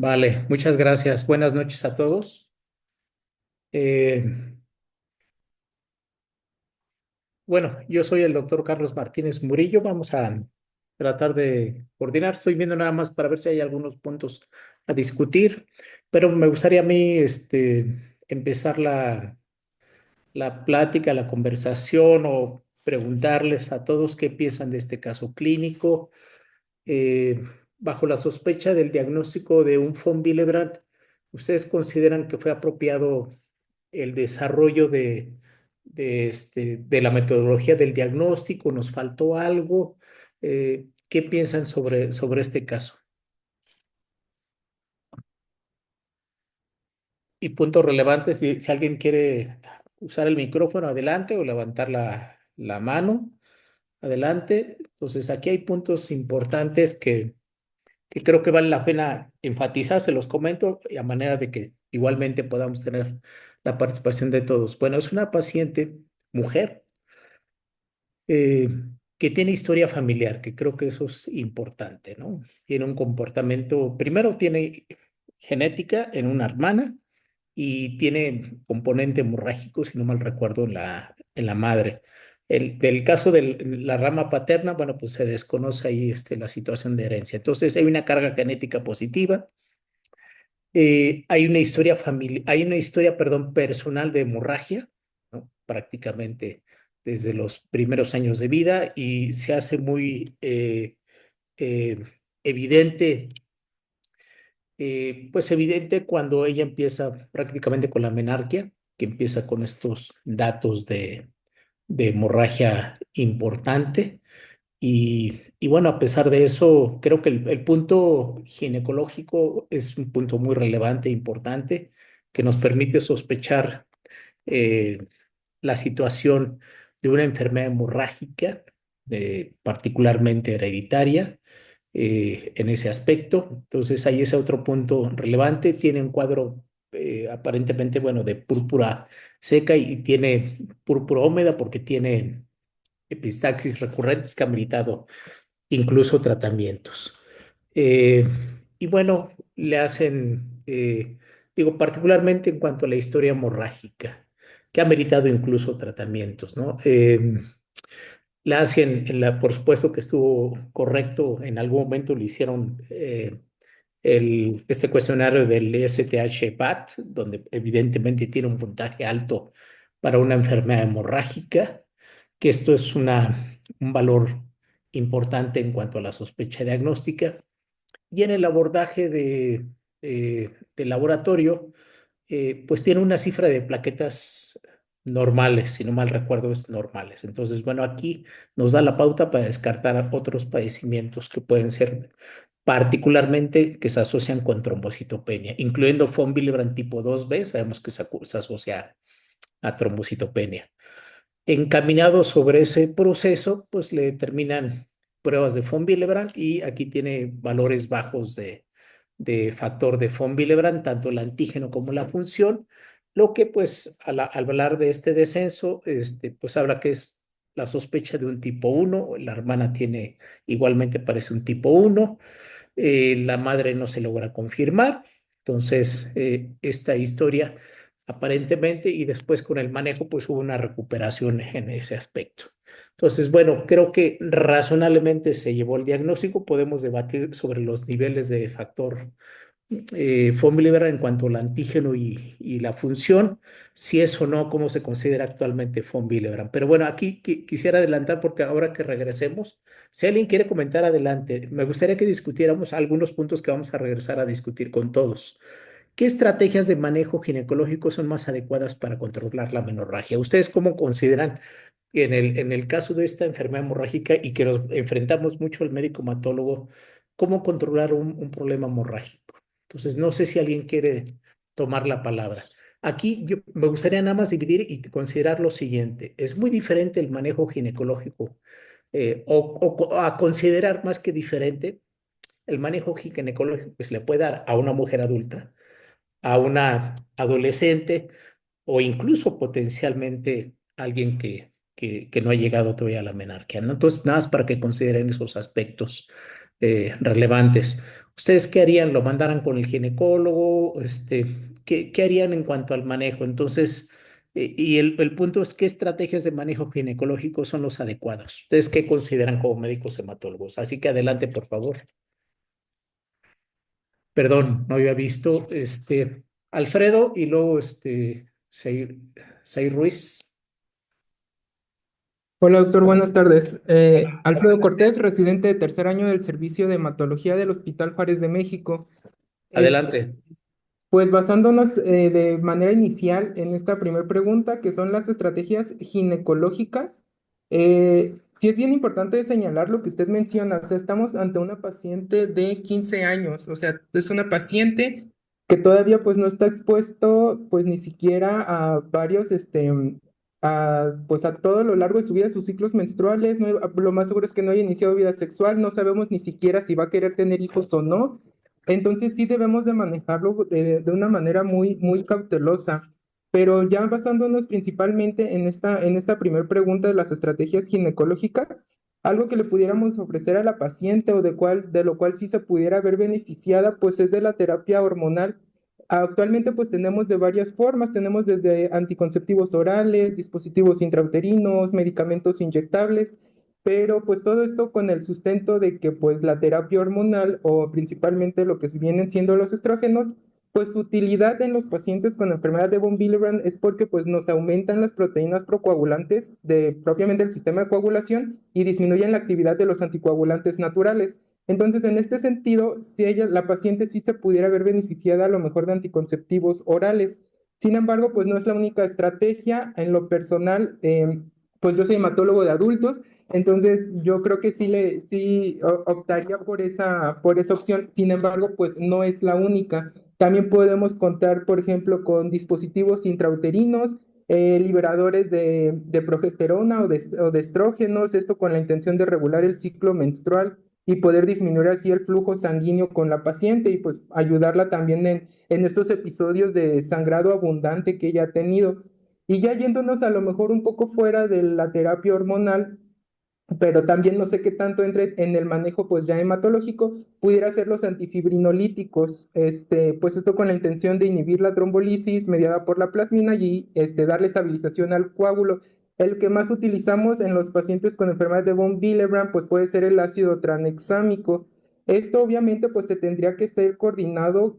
Vale, muchas gracias. Buenas noches a todos. Eh, bueno, yo soy el doctor Carlos Martínez Murillo. Vamos a tratar de coordinar. Estoy viendo nada más para ver si hay algunos puntos a discutir, pero me gustaría a mí empezar la plática, la conversación o preguntarles a todos qué piensan de este caso clínico. eh, Bajo la sospecha del diagnóstico de un von Willebrand, ¿ustedes consideran que fue apropiado el desarrollo de la metodología del diagnóstico? ¿Nos faltó algo? ¿Qué piensan sobre este caso? Y puntos relevantes, si alguien quiere usar el micrófono, adelante, o levantar la mano, adelante. Entonces, aquí hay puntos importantes que creo que vale la pena enfatizar, se los comento, y a manera de que igualmente podamos tener la participación de todos. Bueno, es una paciente mujer eh, que tiene historia familiar, que creo que eso es importante, ¿no? Tiene un comportamiento, primero tiene genética en una hermana y tiene componente hemorrágico, si no mal recuerdo, en la madre. Del caso de la rama paterna, bueno, pues se desconoce ahí la situación de herencia. Entonces, hay una carga genética positiva. Hay una historia hay una historia, perdón, personal de hemorragia, ¿no? Prácticamente desde los primeros años de vida, y se hace muy eh, evidente, pues evidente cuando ella empieza prácticamente con la menarquia, que empieza con estos datos de hemorragia importante. Y bueno, a pesar de eso, creo que el punto ginecológico es un punto muy relevante e importante que nos permite sospechar eh, la situación de una enfermedad hemorrágica, particularmente hereditaria, en ese aspecto. Entonces, ahí ese otro punto relevante. Tiene un cuadro aparentemente, bueno, de púrpura seca y tiene púrpura húmeda porque tiene epistaxis recurrentes que han meritado incluso tratamientos. Eh, y bueno, le hacen, digo, particularmente en cuanto a la historia hemorrágica, que ha meritado incluso tratamientos, ¿no? La hacen, por supuesto que estuvo correcto, en algún momento le hicieron este cuestionario del STH-PAT, donde evidentemente tiene un puntaje alto para una enfermedad hemorrágica, que esto es un valor importante en cuanto a la sospecha diagnóstica. Y en el abordaje del laboratorio, pues tiene una cifra de plaquetas normales, si no mal recuerdo, es normales. Entonces, bueno, aquí nos da la pauta para descartar otros padecimientos que pueden ser particularmente que se asocian con trombocitopenia, incluyendo von Willebrand tipo 2B, sabemos que se asocia a trombocitopenia. Encaminado sobre ese proceso, pues le determinan pruebas de von Willebrand, y aquí tiene valores bajos de factor de von Willebrand, tanto el antígeno como la función, lo que pues al hablar de este descenso, pues habla que es la sospecha de un tipo 1. La hermana tiene igualmente, parece un tipo 1. La madre no se logra confirmar. Entonces, esta historia aparentemente, y después con el manejo, pues hubo una recuperación en ese aspecto. Entonces, bueno, creo que razonablemente se llevó el diagnóstico. Podemos debatir sobre los niveles de factor von Willebrand en cuanto al antígeno y la función, si es o no, cómo se considera actualmente von Willebrand. Pero bueno, aquí quisiera adelantar porque ahora que regresemos, si alguien quiere comentar, adelante. Me gustaría que discutiéramos algunos puntos que vamos a regresar a discutir con todos. ¿Qué estrategias de manejo ginecológico son más adecuadas para controlar la menorragia? ¿Ustedes cómo consideran en el caso de esta enfermedad hemorrágica y que nos enfrentamos mucho al médico hematólogo, cómo controlar un problema hemorrágico? Entonces, no sé si alguien quiere tomar la palabra. Aquí yo me gustaría nada más dividir y considerar lo siguiente. Es muy diferente el manejo ginecológico, o a considerar más que diferente el manejo ginecológico que se le puede dar a una mujer adulta, a una adolescente, o incluso potencialmente alguien que no ha llegado todavía a la menarquia, ¿no? Entonces, nada más para que consideren esos aspectos relevantes. ¿Ustedes qué harían? ¿Lo mandaran con el ginecólogo? ¿Qué harían en cuanto al manejo? Entonces, y el punto es, ¿qué estrategias de manejo ginecológico son los adecuados? ¿Ustedes qué consideran como médicos hematólogos? Así que adelante, por favor. Perdón, no había visto, Alfredo y luego, Seir Ruiz. Hola, doctor, buenas tardes. Alfredo Cortés, residente de tercer año del Servicio de Hematología del Hospital Juárez de México. Adelante. Pues basándonos de manera inicial en esta primera pregunta, que son las estrategias ginecológicas, sí es bien importante señalar lo que usted menciona, o sea, estamos ante una paciente de 15 años, o sea, es una paciente que todavía pues no está expuesto pues ni siquiera a varios, pues a todo lo largo de su vida, sus ciclos menstruales, lo más seguro es que no haya iniciado vida sexual, no sabemos ni siquiera si va a querer tener hijos o no. Entonces sí debemos de manejarlo de una manera muy, muy cautelosa, pero ya basándonos principalmente en esta primera pregunta de las estrategias ginecológicas, algo que le pudiéramos ofrecer a la paciente o de lo cual sí se pudiera ver beneficiada, pues es de la terapia hormonal. Actualmente pues tenemos de varias formas, tenemos desde anticonceptivos orales, dispositivos intrauterinos, medicamentos inyectables, pero pues todo esto con el sustento de que pues la terapia hormonal o principalmente lo que vienen siendo los estrógenos, pues su utilidad en los pacientes con enfermedad de von Willebrand es porque pues nos aumentan las proteínas procoagulantes de propiamente el sistema de coagulación y disminuyen la actividad de los anticoagulantes naturales. Entonces, en este sentido, si la paciente sí se pudiera ver beneficiada a lo mejor de anticonceptivos orales. Sin embargo, pues no es la única estrategia. En lo personal, pues yo soy hematólogo de adultos, entonces, yo creo que optaría por esa opción. Sin embargo, pues no es la única. También podemos contar, por ejemplo, con dispositivos intrauterinos, liberadores de progesterona o de estrógenos, esto con la intención de regular el ciclo menstrual y poder disminuir así el flujo sanguíneo con la paciente y pues ayudarla también en estos episodios de sangrado abundante que ella ha tenido. Y ya yéndonos a lo mejor un poco fuera de la terapia hormonal, pero también no sé qué tanto entre en el manejo pues ya hematológico, pudiera ser los antifibrinolíticos, pues esto con la intención de inhibir la trombolisis mediada por la plasmina y darle estabilización al coágulo. El que más utilizamos en los pacientes con enfermedad de von Willebrand pues puede ser el ácido tranexámico. Esto obviamente pues se tendría que ser coordinado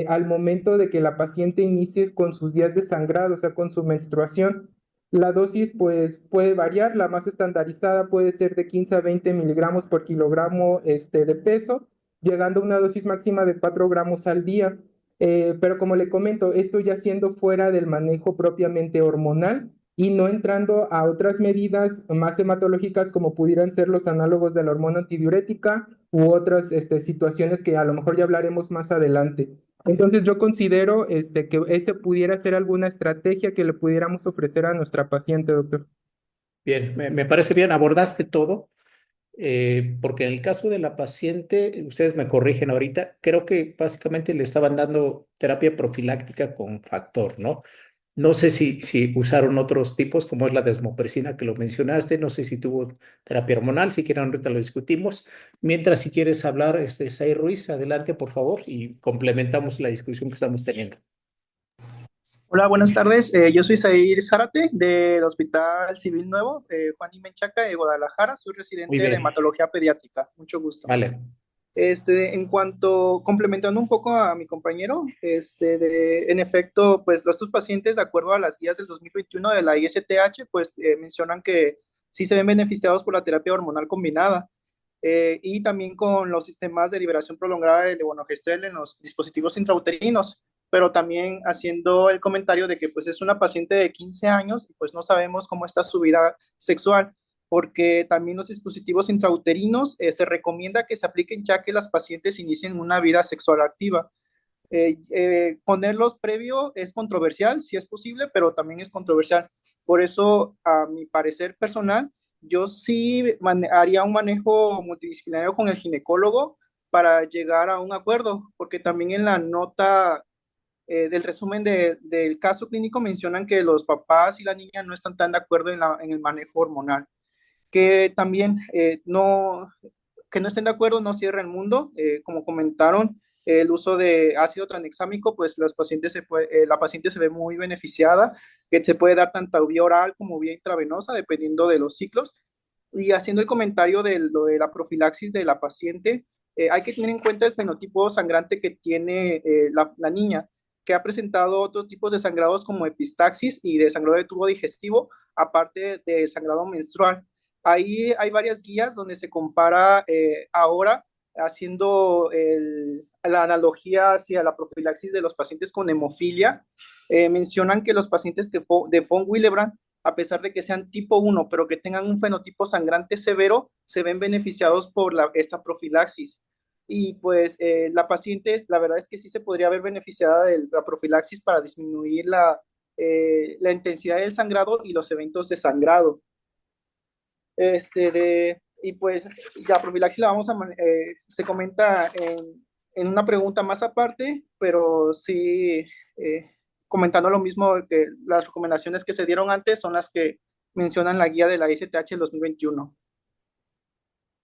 al momento de que la paciente inicie con sus días de sangrado, o sea, con su menstruación. La dosis pues puede variar, la más estandarizada puede ser de 15 a 20 miligramos por kilogramo de peso, llegando a una dosis máxima de 4 gramos al día. Pero como le comento, esto ya siendo fuera del manejo propiamente hormonal y no entrando a otras medidas más hematológicas como pudieran ser los análogos de la hormona antidiurética u otras situaciones que a lo mejor ya hablaremos más adelante. Entonces yo considero que ese pudiera ser alguna estrategia que le pudiéramos ofrecer a nuestra paciente, doctor. Bien, me parece bien, abordaste todo, porque en el caso de la paciente, ustedes me corrigen ahorita, creo que básicamente le estaban dando terapia profiláctica con factor, ¿no? No sé si usaron otros tipos, como es la desmopresina que lo mencionaste, no sé si tuvo terapia hormonal, si quieren ahorita lo discutimos. Mientras, si quieres hablar, Say Ruiz, adelante, por favor, y complementamos la discusión que estamos teniendo. Hola, buenas tardes. Yo soy Zair Zárate del Hospital Civil Nuevo, Juan y Menchaca de Guadalajara. Soy Muy residente de bien, hematología pediátrica. Mucho gusto. vale, En cuanto, complementando un poco a mi compañero, en efecto, pues estos pacientes, de acuerdo a las guías del 2021 de la ISTH, pues mencionan que sí se ven beneficiados por la terapia hormonal combinada y también con los sistemas de liberación prolongada de levonorgestrel en los dispositivos intrauterinos, pero también haciendo el comentario de que pues es una paciente de 15 años y pues no sabemos cómo está su vida sexual, porque también los dispositivos intrauterinos se recomienda que se apliquen ya que las pacientes inicien una vida sexual activa. Ponerlos previo es controversial, si es posible, pero también es controversial. Por eso, a mi parecer personal, yo sí haría un manejo multidisciplinario con el ginecólogo para llegar a un acuerdo, porque también en la nota del resumen del caso clínico mencionan que los papás y la niña no están tan de acuerdo en el manejo hormonal, que también no que no estén de acuerdo no cierra el mundo. Como comentaron, el uso de ácido tranexámico, pues la paciente se ve muy beneficiada, que se puede dar tanto vía oral como vía intravenosa, dependiendo de los ciclos. Y haciendo el comentario de lo de la profilaxis de la paciente, hay que tener en cuenta el fenotipo sangrante que tiene la niña, que ha presentado otros tipos de sangrados como epistaxis y de sangrado de tubo digestivo, aparte del sangrado menstrual. Ahí hay varias guías donde se compara ahora haciendo la analogía hacia la profilaxis de los pacientes con hemofilia. Mencionan que los pacientes de von Willebrand, a pesar de que sean tipo 1, pero que tengan un fenotipo sangrante severo, se ven beneficiados por esta profilaxis. Y pues la paciente, la verdad es que sí se podría ver beneficiada de la profilaxis para disminuir la intensidad del sangrado y los eventos de sangrado. Y pues la profilaxis se comenta en una pregunta más aparte, pero sí, comentando lo mismo, que las recomendaciones que se dieron antes son las que mencionan la guía de la ISTH 2021.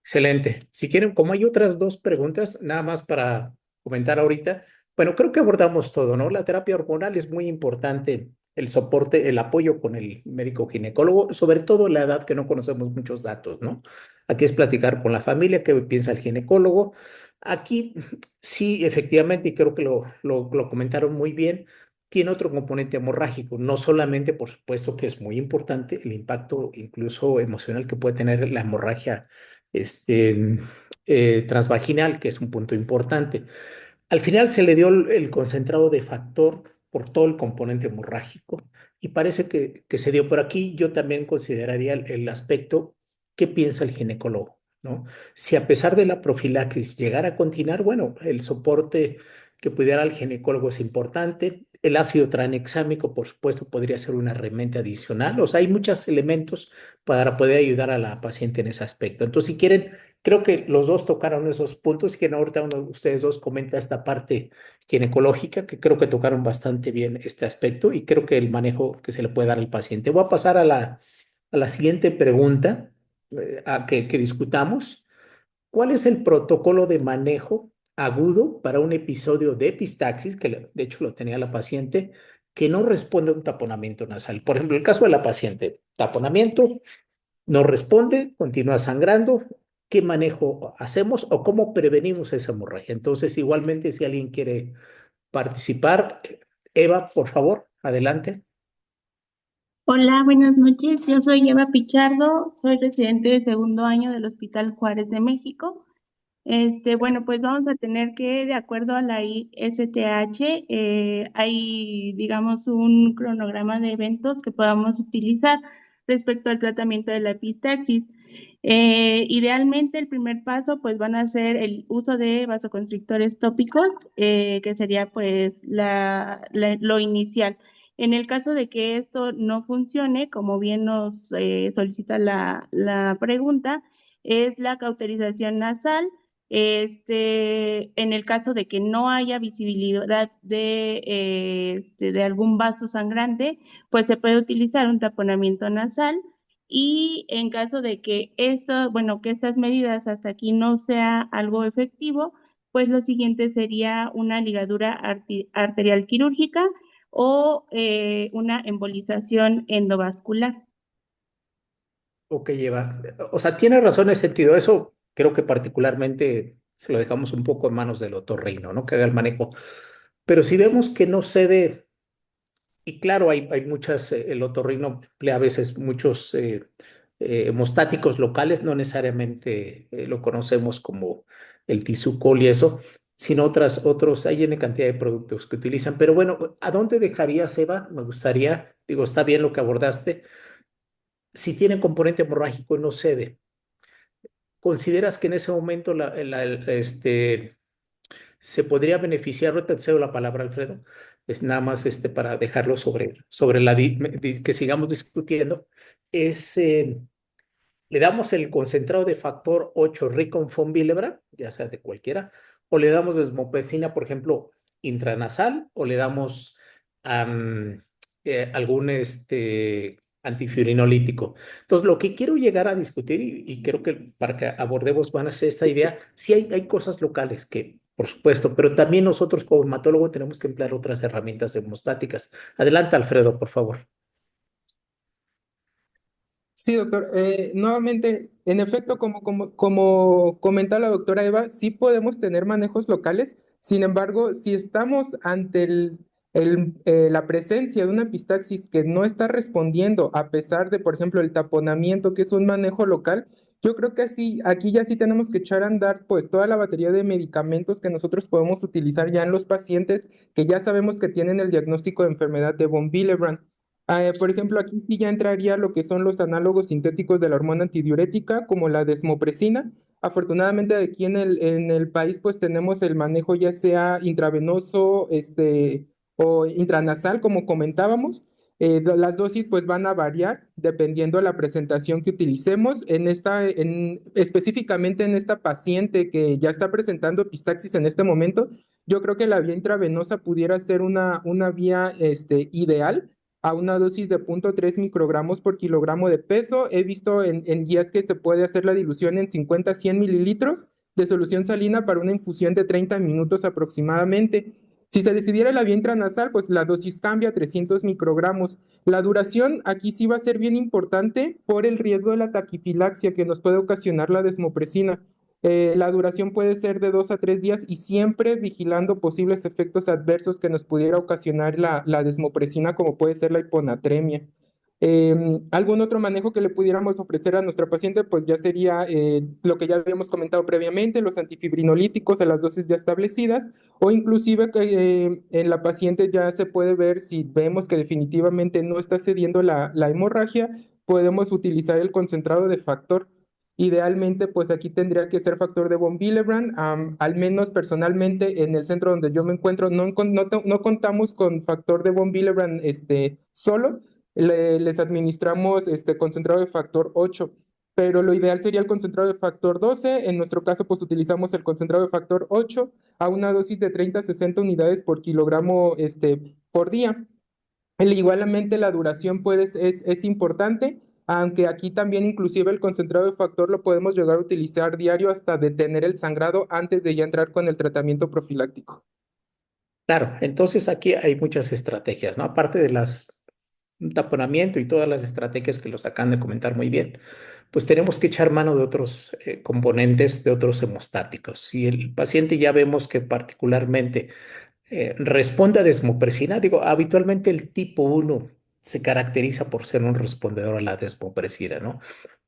Excelente. Si quieren, como hay otras dos preguntas, nada más para comentar ahorita. Bueno, creo que abordamos todo, ¿no? La terapia hormonal es muy importante, el soporte, el apoyo con el médico ginecólogo, sobre todo en la edad que no conocemos muchos datos, ¿no? Aquí es platicar con la familia, qué piensa el ginecólogo. Aquí sí, efectivamente, y creo que lo comentaron muy bien, tiene otro componente hemorrágico, no solamente, por supuesto, que es muy importante el impacto incluso emocional que puede tener la hemorragia este, transvaginal, que es un punto importante. Al final se le dio el concentrado de factor por todo el componente hemorrágico y parece que se dio por aquí. Yo también consideraría el aspecto que piensa el ginecólogo, ¿no? Si a pesar de la profilaxis llegara a continuar, bueno, el soporte que pudiera el ginecólogo es importante. El ácido tranexámico, por supuesto, podría ser una herramienta adicional. O sea, hay muchos elementos para poder ayudar a la paciente en ese aspecto. Entonces, si quieren, creo que los dos tocaron esos puntos y que ahorita uno de ustedes dos comenta esta parte ginecológica, que creo que tocaron bastante bien este aspecto y creo que el manejo que se le puede dar al paciente. Voy a pasar a la siguiente pregunta que discutamos. ¿Cuál es el protocolo de manejo agudo para un episodio de epistaxis, que de hecho lo tenía la paciente, que no responde a un taponamiento nasal? Por ejemplo, el caso de la paciente, taponamiento, no responde, continúa sangrando. ¿Qué manejo hacemos o cómo prevenimos esa hemorragia? Entonces, igualmente, si alguien quiere participar, Eva, por favor, adelante. Hola, buenas noches. Yo soy Eva Pichardo, soy residente de segundo año del Hospital Juárez de México. Bueno, pues vamos a tener que, de acuerdo a la ISTH, hay, digamos, un cronograma de eventos que podamos utilizar respecto al tratamiento de la epistaxis. Idealmente, el primer paso, pues, van a ser el uso de vasoconstrictores tópicos, que sería, pues, lo inicial. En el caso de que esto no funcione, como bien nos solicita la pregunta, es la cauterización nasal. En el caso de que no haya visibilidad de algún vaso sangrante, pues se puede utilizar un taponamiento nasal. Y en caso de que que estas medidas hasta aquí no sea algo efectivo, pues lo siguiente sería una ligadura arterial quirúrgica o una embolización endovascular. Ok, Eva. O sea, tiene razón en ese sentido. Eso creo que particularmente se lo dejamos un poco en manos del otorrino, ¿no? Que haga el manejo. Pero si vemos que no cede. Y claro, hay muchas, el otorrino emplea a veces muchos hemostáticos locales, no necesariamente lo conocemos como el Tisucol y eso, sino hay una cantidad de productos que utilizan. Pero bueno, ¿a dónde dejarías, Eva? Me gustaría, digo, está bien lo que abordaste. Si tiene componente hemorrágico y no cede, ¿consideras que en ese momento se podría beneficiar? Ahorita te cedo la palabra, Alfredo. Es nada más para dejarlo sobre que sigamos discutiendo. Es, le damos el concentrado de factor 8 rico en von Willebrand, ya sea de cualquiera, o le damos desmopecina, por ejemplo, intranasal, o le damos am, algún antifibrinolítico. Entonces, lo que quiero llegar a discutir, y creo que para que abordemos van a ser esta idea, sí hay cosas locales que, por supuesto, pero también nosotros como hematólogo tenemos que emplear otras herramientas hemostáticas. Adelante, Alfredo, por favor. Sí, doctor. Nuevamente, en efecto, como comenta la doctora Eva, sí podemos tener manejos locales. Sin embargo, si estamos ante la presencia de una epistaxis que no está respondiendo, a pesar de, por ejemplo, el taponamiento, que es un manejo local, yo creo que así, aquí ya sí tenemos que echar a andar pues toda la batería de medicamentos que nosotros podemos utilizar ya en los pacientes que ya sabemos que tienen el diagnóstico de enfermedad de von Willebrand. Por ejemplo, aquí sí ya entraría lo que son los análogos sintéticos de la hormona antidiurética, como la desmopresina. Afortunadamente aquí en el país pues tenemos el manejo ya sea intravenoso, o intranasal, como comentábamos. Las dosis pues van a variar dependiendo de la presentación que utilicemos. Específicamente en esta paciente que ya está presentando epistaxis en este momento, yo creo que la vía intravenosa pudiera ser una vía ideal a una dosis de 0,3 microgramos por kilogramo de peso. He visto en guías que se puede hacer la dilución en 50 a 100 mililitros de solución salina para una infusión de 30 minutos aproximadamente. Si se decidiera la vía intranasal, pues la dosis cambia a 300 microgramos. La duración aquí sí va a ser bien importante por el riesgo de la taquifilaxia que nos puede ocasionar la desmopresina. La duración puede ser de 2 a 3 días y siempre vigilando posibles efectos adversos que nos pudiera ocasionar la desmopresina, como puede ser la hiponatremia. Algún otro manejo que le pudiéramos ofrecer a nuestra paciente, pues ya sería lo que ya habíamos comentado previamente, los antifibrinolíticos a las dosis ya establecidas, o inclusive que en la paciente ya se puede ver si vemos que definitivamente no está cediendo la hemorragia, podemos utilizar el concentrado de factor. Idealmente, pues aquí tendría que ser factor de von Willebrand. Al menos personalmente en el centro donde yo me encuentro no contamos con factor de von Willebrand solo. Les administramos concentrado de factor 8, pero lo ideal sería el concentrado de factor 12. En nuestro caso, pues utilizamos el concentrado de factor 8 a una dosis de 30 a 60 unidades por kilogramo por día. Igualmente la duración es importante, aunque aquí también inclusive el concentrado de factor lo podemos llegar a utilizar diario hasta detener el sangrado antes de ya entrar con el tratamiento profiláctico. Claro, entonces aquí hay muchas estrategias, ¿no? Aparte de las un taponamiento y todas las estrategias que los acaban de comentar muy bien, pues tenemos que echar mano de otros componentes, de otros hemostáticos. Si el paciente ya vemos que particularmente responde a desmopresina, digo, habitualmente el tipo 1 se caracteriza por ser un respondedor a la desmopresina, ¿no?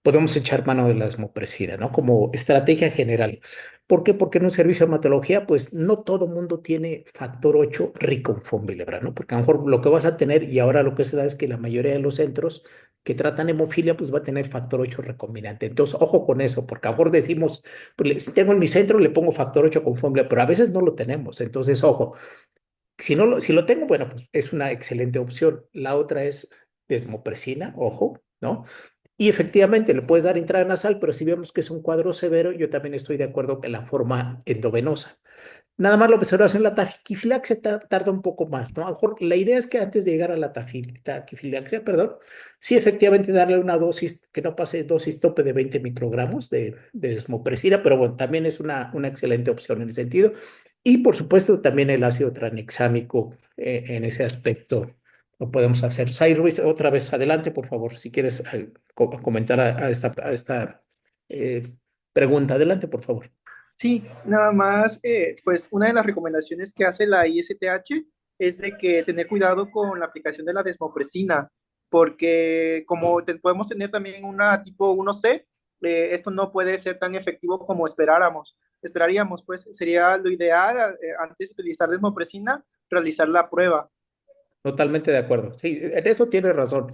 Podemos echar mano de la desmopresina, ¿no? Como estrategia general. ¿Por qué? Porque en un servicio de hematología, pues no todo mundo tiene factor 8 rico en von Willebrand, ¿no? Porque a lo mejor lo que vas a tener, y ahora lo que se da es que la mayoría de los centros que tratan hemofilia, pues va a tener factor 8 recombinante. Entonces, ojo con eso, porque a lo mejor decimos, pues si tengo en mi centro, le pongo factor 8 con von Willebrand, pero a veces no lo tenemos. Entonces, ojo, si lo tengo, bueno, pues es una excelente opción. La otra es desmopresina, ojo, ¿no? Y efectivamente le puedes dar intranasal, pero si vemos que es un cuadro severo, yo también estoy de acuerdo en la forma endovenosa. Nada más la observación, la taquifilaxia tarda un poco más, ¿no? A lo mejor la idea es que antes de llegar a la taquifilaxia, perdón, sí efectivamente darle una dosis que no pase dosis tope de 20 microgramos de desmopresina, pero bueno, también es una excelente opción en ese sentido. Y por supuesto también el ácido tranexámico en ese aspecto lo podemos hacer. Sai Ruiz, otra vez adelante, por favor, si quieres comentar a esta eh, pregunta. Adelante, por favor. Sí, nada más, pues una de las recomendaciones que hace la ISTH es de que tener cuidado con la aplicación de la desmopresina, porque como podemos tener también una tipo 1C, esto no puede ser tan efectivo como esperaríamos, pues sería lo ideal, antes de utilizar desmopresina, realizar la prueba. Totalmente de acuerdo. Sí, en eso tienes razón.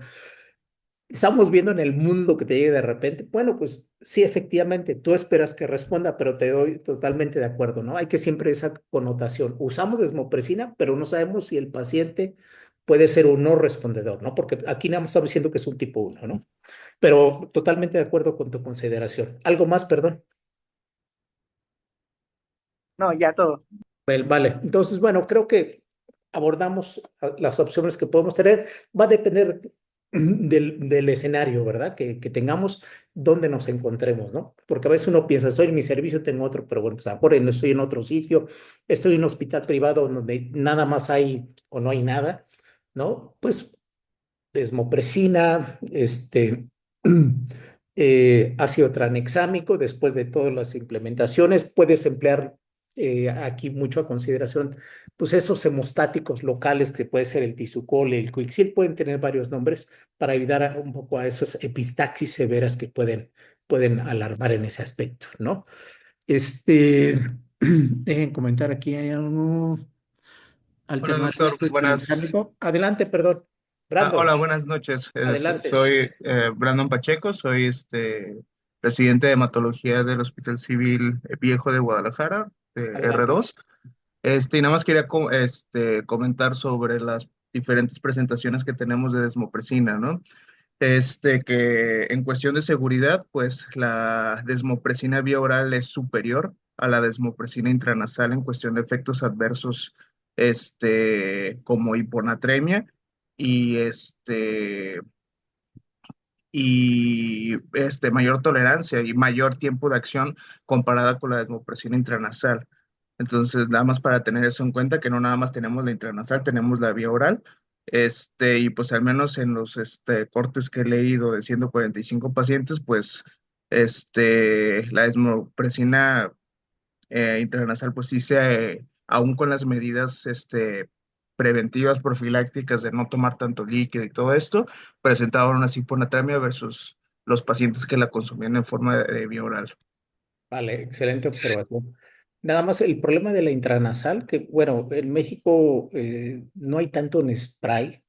Estamos viendo en el mundo que te llegue de repente. Bueno, pues sí, efectivamente, tú esperas que responda, pero te doy totalmente de acuerdo, ¿no? Hay que siempre esa connotación. Usamos desmopresina, pero no sabemos si el paciente puede ser un no respondedor, ¿no? Porque aquí nada más estamos diciendo que es un tipo 1, ¿no? Pero totalmente de acuerdo con tu consideración. ¿Algo más, perdón? No, ya todo. Vale, entonces, bueno, creo que abordamos las opciones que podemos tener. Va a depender del escenario, ¿verdad? Que tengamos donde nos encontremos, ¿no? Porque a veces uno piensa, estoy en mi servicio, tengo otro, pero bueno, pues ahora estoy en otro sitio, estoy en un hospital privado donde nada más hay o no hay nada, ¿no? Pues desmopresina, ácido tranexámico, después de todas las implementaciones, puedes emplear aquí mucho a consideración, pues esos hemostáticos locales que puede ser el Tisucol, el Quixil, pueden tener varios nombres para ayudar un poco a esas epistaxis severas que pueden alarmar en ese aspecto, ¿no? Este, dejen comentar aquí, hay algo, Hola alternativa doctor, ácido buenas. tranexámico. Adelante, perdón. Hola, Brandon, buenas noches. adelante. Soy Brandon Pacheco, soy presidente de hematología del Hospital Civil Viejo de Guadalajara, de Adelante. R2. Y nada más quería comentar sobre las diferentes presentaciones que tenemos de desmopresina, ¿no? Que en cuestión de seguridad, pues la desmopresina vía oral es superior a la desmopresina intranasal en cuestión de efectos adversos, como hiponatremia y mayor tolerancia y mayor tiempo de acción comparada con la desmopresina intranasal. Entonces, nada más para tener eso en cuenta, que no nada más tenemos la intranasal, tenemos la vía oral. Y pues al menos en los cortes que he leído de 145 pacientes, pues la desmopresina intranasal, pues sí aún con las medidas preventivas, profilácticas de no tomar tanto líquido y todo esto, presentaban una hiponatremia versus los pacientes que la consumían en forma de vía oral. Vale, excelente observación. Nada más el problema de la intranasal, que bueno, en México no hay tanto en spray,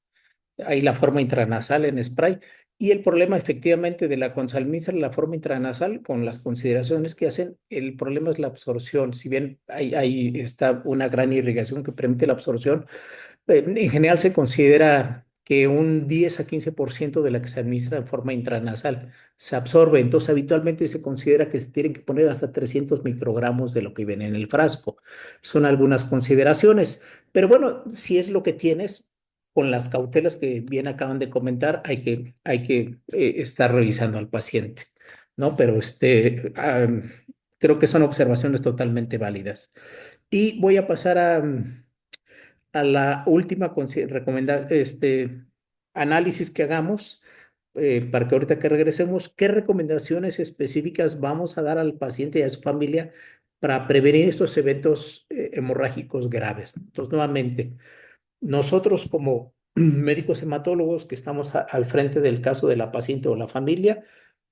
hay la forma intranasal en spray, y el problema efectivamente de la consalmizar, la forma intranasal, con las consideraciones que hacen, el problema es la absorción. Si bien hay está una gran irrigación que permite la absorción, en general se considera que un 10 a 15% de la que se administra de forma intranasal se absorbe. Entonces, habitualmente se considera que se tienen que poner hasta 300 microgramos de lo que viene en el frasco. Son algunas consideraciones. Pero bueno, si es lo que tienes, con las cautelas que bien acaban de comentar, hay que estar revisando al paciente, ¿no? Pero creo que son observaciones totalmente válidas. Y voy a pasar a la última análisis que hagamos, para que ahorita que regresemos, ¿qué recomendaciones específicas vamos a dar al paciente y a su familia para prevenir estos eventos hemorrágicos graves? Entonces, nuevamente, nosotros como médicos hematólogos que estamos al frente del caso de la paciente o la familia,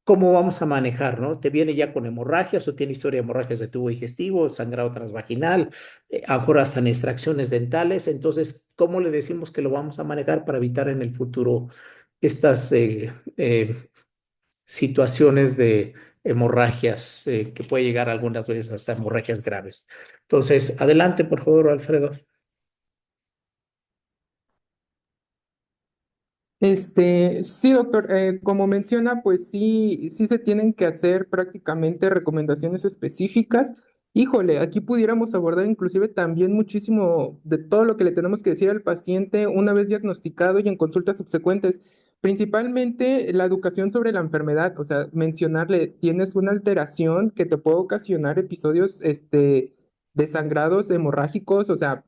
¿cómo vamos a manejar, no? ¿Te viene ya con hemorragias o tiene historia de hemorragias de tubo digestivo, sangrado transvaginal, a lo mejor hasta en extracciones dentales? Entonces, ¿cómo le decimos que lo vamos a manejar para evitar en el futuro estas situaciones de hemorragias, que puede llegar algunas veces hasta hemorragias graves? Entonces, adelante, por favor, Alfredo. Sí, doctor, como menciona, pues sí, sí se tienen que hacer prácticamente recomendaciones específicas. Híjole, aquí pudiéramos abordar inclusive también muchísimo de todo lo que le tenemos que decir al paciente una vez diagnosticado y en consultas subsecuentes, principalmente la educación sobre la enfermedad, o sea, mencionarle, tienes una alteración que te puede ocasionar episodios, de sangrados hemorrágicos, o sea,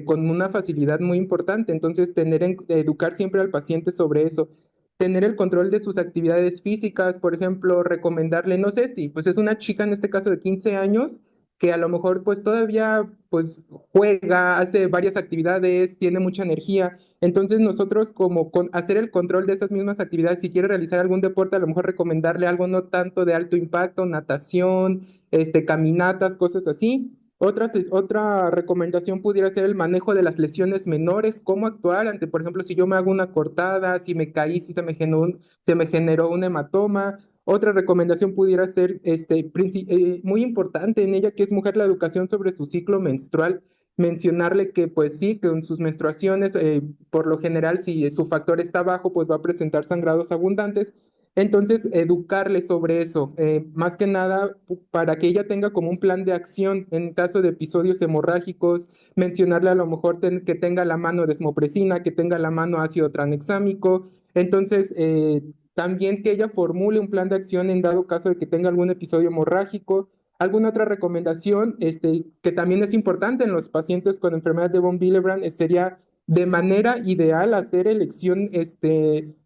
con una facilidad muy importante. Entonces, educar siempre al paciente sobre eso, tener el control de sus actividades físicas, por ejemplo, recomendarle, no sé si, pues es una chica en este caso de 15 años que a lo mejor pues todavía pues juega, hace varias actividades, tiene mucha energía. Entonces nosotros como hacer el control de esas mismas actividades, si quiere realizar algún deporte, a lo mejor recomendarle algo no tanto de alto impacto, natación, caminatas, cosas así. Otra recomendación pudiera ser el manejo de las lesiones menores, cómo actuar ante, por ejemplo, si yo me hago una cortada, si me caí, si se me generó un hematoma. Otra recomendación pudiera ser muy importante en ella, que es mujer, la educación sobre su ciclo menstrual. Mencionarle que, pues sí, que en sus menstruaciones, por lo general, si su factor está bajo, pues va a presentar sangrados abundantes. Entonces, educarle sobre eso, más que nada para que ella tenga como un plan de acción en caso de episodios hemorrágicos, mencionarle a lo mejor que tenga la mano desmopresina, que tenga la mano ácido tranexámico, Entonces, también que ella formule un plan de acción en dado caso de que tenga algún episodio hemorrágico. Alguna otra recomendación, que también es importante en los pacientes con enfermedad de von Willebrand, sería de manera ideal hacer elección,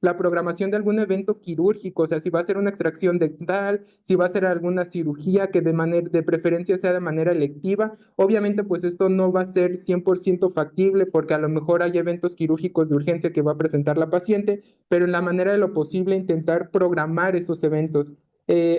la programación de algún evento quirúrgico, o sea, si va a ser una extracción dental, si va a ser alguna cirugía que de preferencia sea de manera electiva. Obviamente, pues esto no va a ser 100% factible porque a lo mejor hay eventos quirúrgicos de urgencia que va a presentar la paciente, pero en la manera de lo posible intentar programar esos eventos.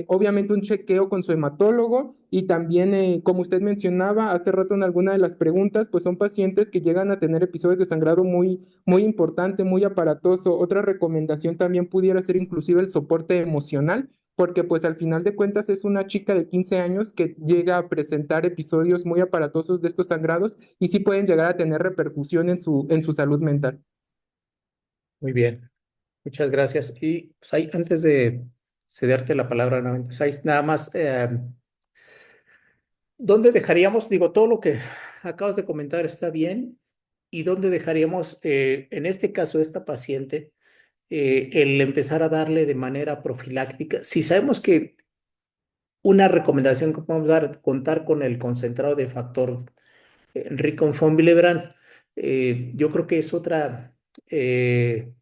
Obviamente un chequeo con su hematólogo y también, como usted mencionaba hace rato en alguna de las preguntas, pues son pacientes que llegan a tener episodios de sangrado muy, muy importante, muy aparatoso. Otra recomendación también pudiera ser inclusive el soporte emocional, porque pues al final de cuentas es una chica de 15 años que llega a presentar episodios muy aparatosos de estos sangrados y sí pueden llegar a tener repercusión en su salud mental. Muy bien, muchas gracias. Y Sai, antes de cederte la palabra nuevamente, Sai, nada más, ¿dónde dejaríamos, digo, todo lo que acabas de comentar está bien? ¿Y dónde dejaríamos, en este caso, esta paciente, el empezar a darle de manera profiláctica? Si sabemos que una recomendación que podemos dar, contar con el concentrado de factor Rickon von Willebrand, yo creo que es otra eh,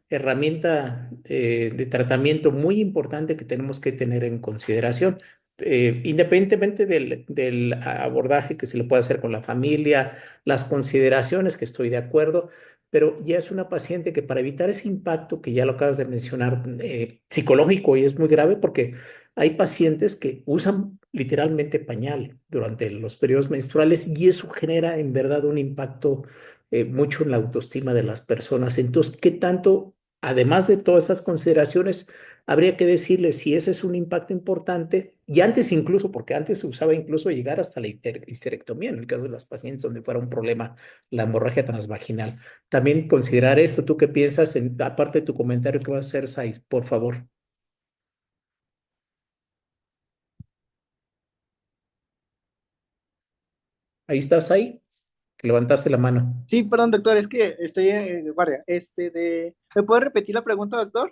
herramienta de tratamiento muy importante que tenemos que tener en consideración. Independientemente del abordaje que se le puede hacer con la familia, las consideraciones que estoy de acuerdo, pero ya es una paciente que para evitar ese impacto que ya lo acabas de mencionar, psicológico, y es muy grave porque hay pacientes que usan literalmente pañal durante los periodos menstruales y eso genera en verdad un impacto mucho en la autoestima de las personas. Entonces, ¿qué tanto, además de todas esas consideraciones, habría que decirle si ese es un impacto importante? Y antes incluso, porque antes se usaba incluso llegar hasta la histerectomía en el caso de las pacientes donde fuera un problema la hemorragia transvaginal. También considerar esto. ¿Tú qué piensas, aparte de tu comentario que vas a hacer, Sais, por favor? Ahí estás, ahí, que levantaste la mano. Sí, perdón, doctor, es que estoy en guardia. ¿Me puede repetir la pregunta, doctor?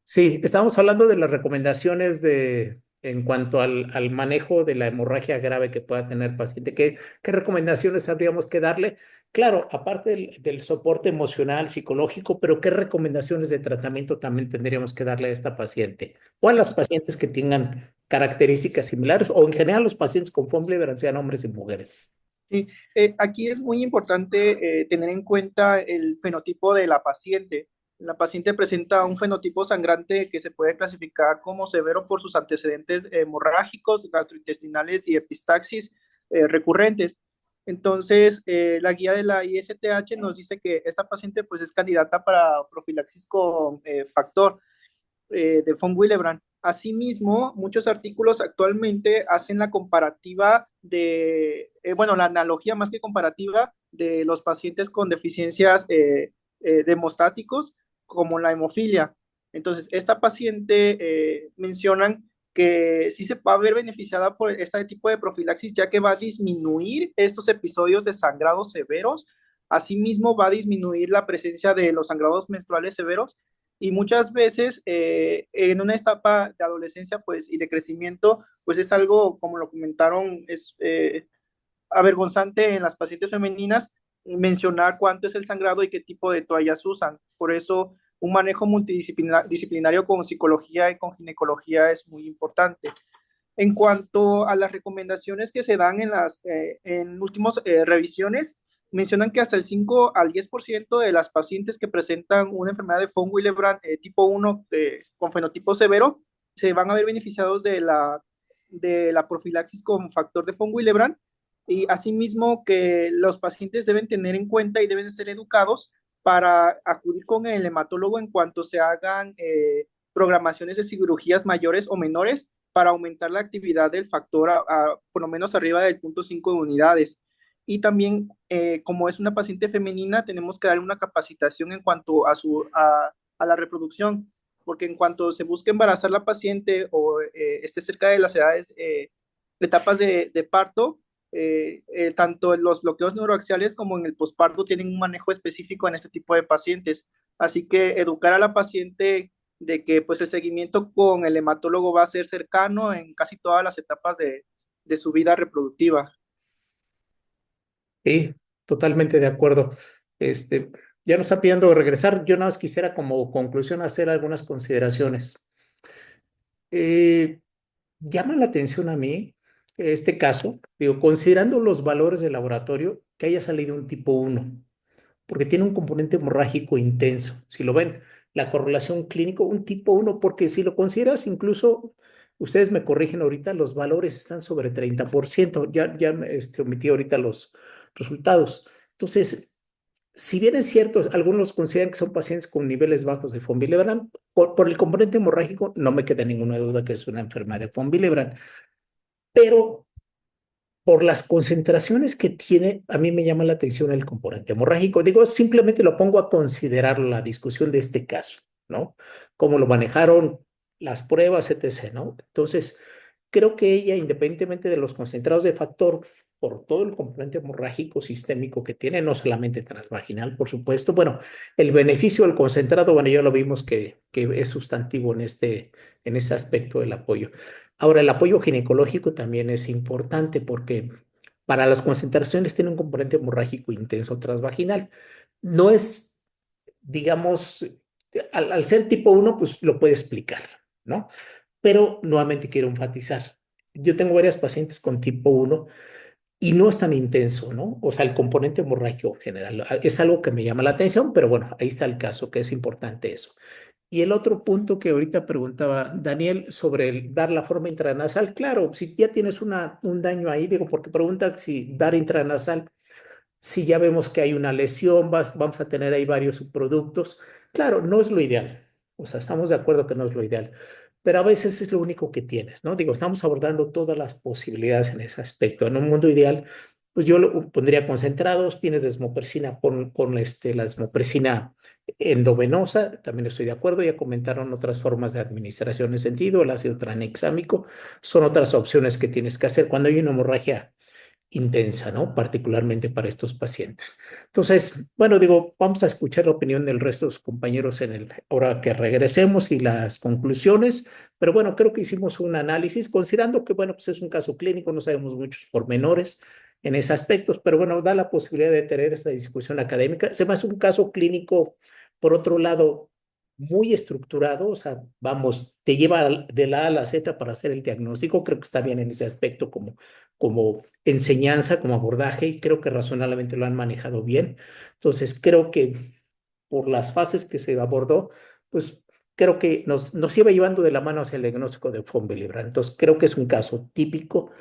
Sí, estábamos hablando de las recomendaciones en cuanto al manejo de la hemorragia grave que pueda tener el paciente. ¿Qué recomendaciones habríamos que darle? Claro, aparte del soporte emocional, psicológico, pero ¿qué recomendaciones de tratamiento también tendríamos que darle a esta paciente? O a las pacientes que tengan características similares, o en general los pacientes con von Willebrand, sean hombres y mujeres. Sí, aquí es muy importante tener en cuenta el fenotipo de la paciente. La paciente presenta un fenotipo sangrante que se puede clasificar como severo por sus antecedentes hemorrágicos, gastrointestinales y epistaxis recurrentes. Entonces, la guía de la ISTH nos dice que esta paciente pues es candidata para profilaxis con factor de von Willebrand. Asimismo, muchos artículos actualmente hacen la comparativa bueno, la analogía más que comparativa de los pacientes con deficiencias de hemostáticos como la hemofilia. Entonces, esta paciente mencionan que sí se va a ver beneficiada por este tipo de profilaxis, ya que va a disminuir estos episodios de sangrados severos. Asimismo, va a disminuir la presencia de los sangrados menstruales severos y muchas veces en una etapa de adolescencia pues, y de crecimiento, pues es algo, como lo comentaron, es avergonzante en las pacientes femeninas mencionar cuánto es el sangrado y qué tipo de toallas usan. Por eso un manejo multidisciplinario con psicología y con ginecología es muy importante. En cuanto a las recomendaciones que se dan en últimas revisiones, mencionan que hasta el 5 al 10% de las pacientes que presentan una enfermedad de von Willebrand tipo 1 con fenotipo severo se van a ver beneficiados de la profilaxis con factor de von Willebrand y asimismo que los pacientes deben tener en cuenta y deben ser educados para acudir con el hematólogo en cuanto se hagan programaciones de cirugías mayores o menores para aumentar la actividad del factor por lo menos arriba del 0.5 de unidades. Y también, como es una paciente femenina, tenemos que darle una capacitación en cuanto a la reproducción, porque en cuanto se busque embarazar la paciente o esté cerca de las etapas de parto, tanto en los bloqueos neuroaxiales como en el posparto tienen un manejo específico en este tipo de pacientes, Así que educar a la paciente de que pues el seguimiento con el hematólogo va a ser cercano en casi todas las etapas de su vida reproductiva. Sí, totalmente de acuerdo. Este, ya nos está pidiendo regresar. Yo nada más quisiera como conclusión hacer algunas consideraciones. Eh, Llama la atención a mí este caso, digo, considerando los valores del laboratorio, que haya salido un tipo uno, porque tiene un componente hemorrágico intenso. Si lo ven, la correlación clínico, un tipo uno, porque si lo consideras incluso, ustedes me corrigen ahorita, los valores están sobre 30%. Ya omití ahorita los resultados. Entonces, si bien es cierto, algunos consideran que son pacientes con niveles bajos de von Willebrand, por el componente hemorrágico no me queda ninguna duda que es una enfermedad de von Willebrand, pero por las concentraciones que tiene, a mí me llama la atención el componente hemorrágico. Digo, simplemente lo pongo a considerar la discusión de este caso, ¿no? Cómo lo manejaron las pruebas, etc., ¿no? Entonces, creo que ella, independientemente de los concentrados de factor, por todo el componente hemorrágico sistémico que tiene, no solamente transvaginal, por supuesto, bueno, el beneficio del concentrado, bueno, ya lo vimos que es sustantivo en este aspecto del apoyo. Ahora, el apoyo ginecológico también es importante porque para las concentraciones tiene un componente hemorrágico intenso transvaginal. No es, digamos, al ser tipo uno, pues lo puede explicar, ¿no? Pero nuevamente quiero enfatizar. Yo tengo varias pacientes con tipo uno y no es tan intenso, ¿no? O sea, el componente hemorrágico en general es algo que me llama la atención, pero bueno, ahí está el caso, que es importante eso. Y el otro punto que ahorita preguntaba Daniel sobre dar la forma intranasal, claro, si ya tienes un daño ahí, digo, porque pregunta si dar intranasal, si ya vemos que hay una lesión, vamos a tener ahí varios subproductos. Claro, no es lo ideal, o sea, estamos de acuerdo que no es lo ideal, pero a veces es lo único que tienes, ¿no? Digo, estamos abordando todas las posibilidades en ese aspecto. En un mundo ideal, pues yo lo pondría concentrados, tienes desmopresina, pon la desmopresina endovenosa, también estoy de acuerdo, ya comentaron otras formas de administración en ese sentido, el ácido tranexámico, son otras opciones que tienes que hacer cuando hay una hemorragia intensa, ¿no? Particularmente para estos pacientes. Entonces, bueno, digo, vamos a escuchar la opinión del resto de los compañeros ahora que regresemos y las conclusiones, pero bueno, creo que hicimos un análisis considerando que, bueno, pues es un caso clínico, no sabemos muchos pormenores en ese aspecto, pero bueno, da la posibilidad de tener esta discusión académica. Se me hace un caso clínico, por otro lado, muy estructurado, o sea, vamos, te lleva de la A a la Z para hacer el diagnóstico, creo que está bien en ese aspecto como enseñanza, como abordaje, y creo que razonablemente lo han manejado bien. Entonces, creo que por las fases que se abordó, pues creo que nos iba llevando de la mano hacia el diagnóstico de von Willebrand. Entonces, creo que es un caso típico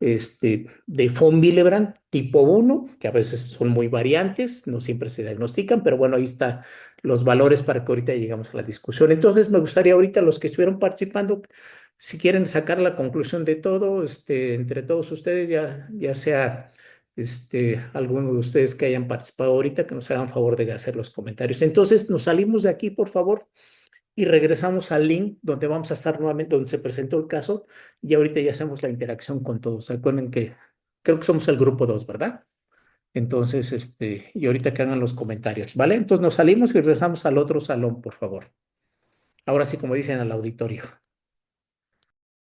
de von Willebrand tipo uno que a veces son muy variantes, no siempre se diagnostican, pero bueno, ahí está los valores para que ahorita llegamos a la discusión. Entonces, me gustaría ahorita los que estuvieron participando, si quieren sacar la conclusión de todo, entre todos ustedes, ya sea alguno de ustedes que hayan participado ahorita, que nos hagan favor de hacer los comentarios. Entonces, nos salimos de aquí, por favor, y regresamos al link donde vamos a estar nuevamente, donde se presentó el caso, y ahorita ya hacemos la interacción con todos. Recuerden que creo que somos el grupo 2, ¿verdad? Entonces, y ahorita que hagan los comentarios, ¿vale? Entonces nos salimos y regresamos al otro salón, por favor. Ahora sí, como dicen, al auditorio.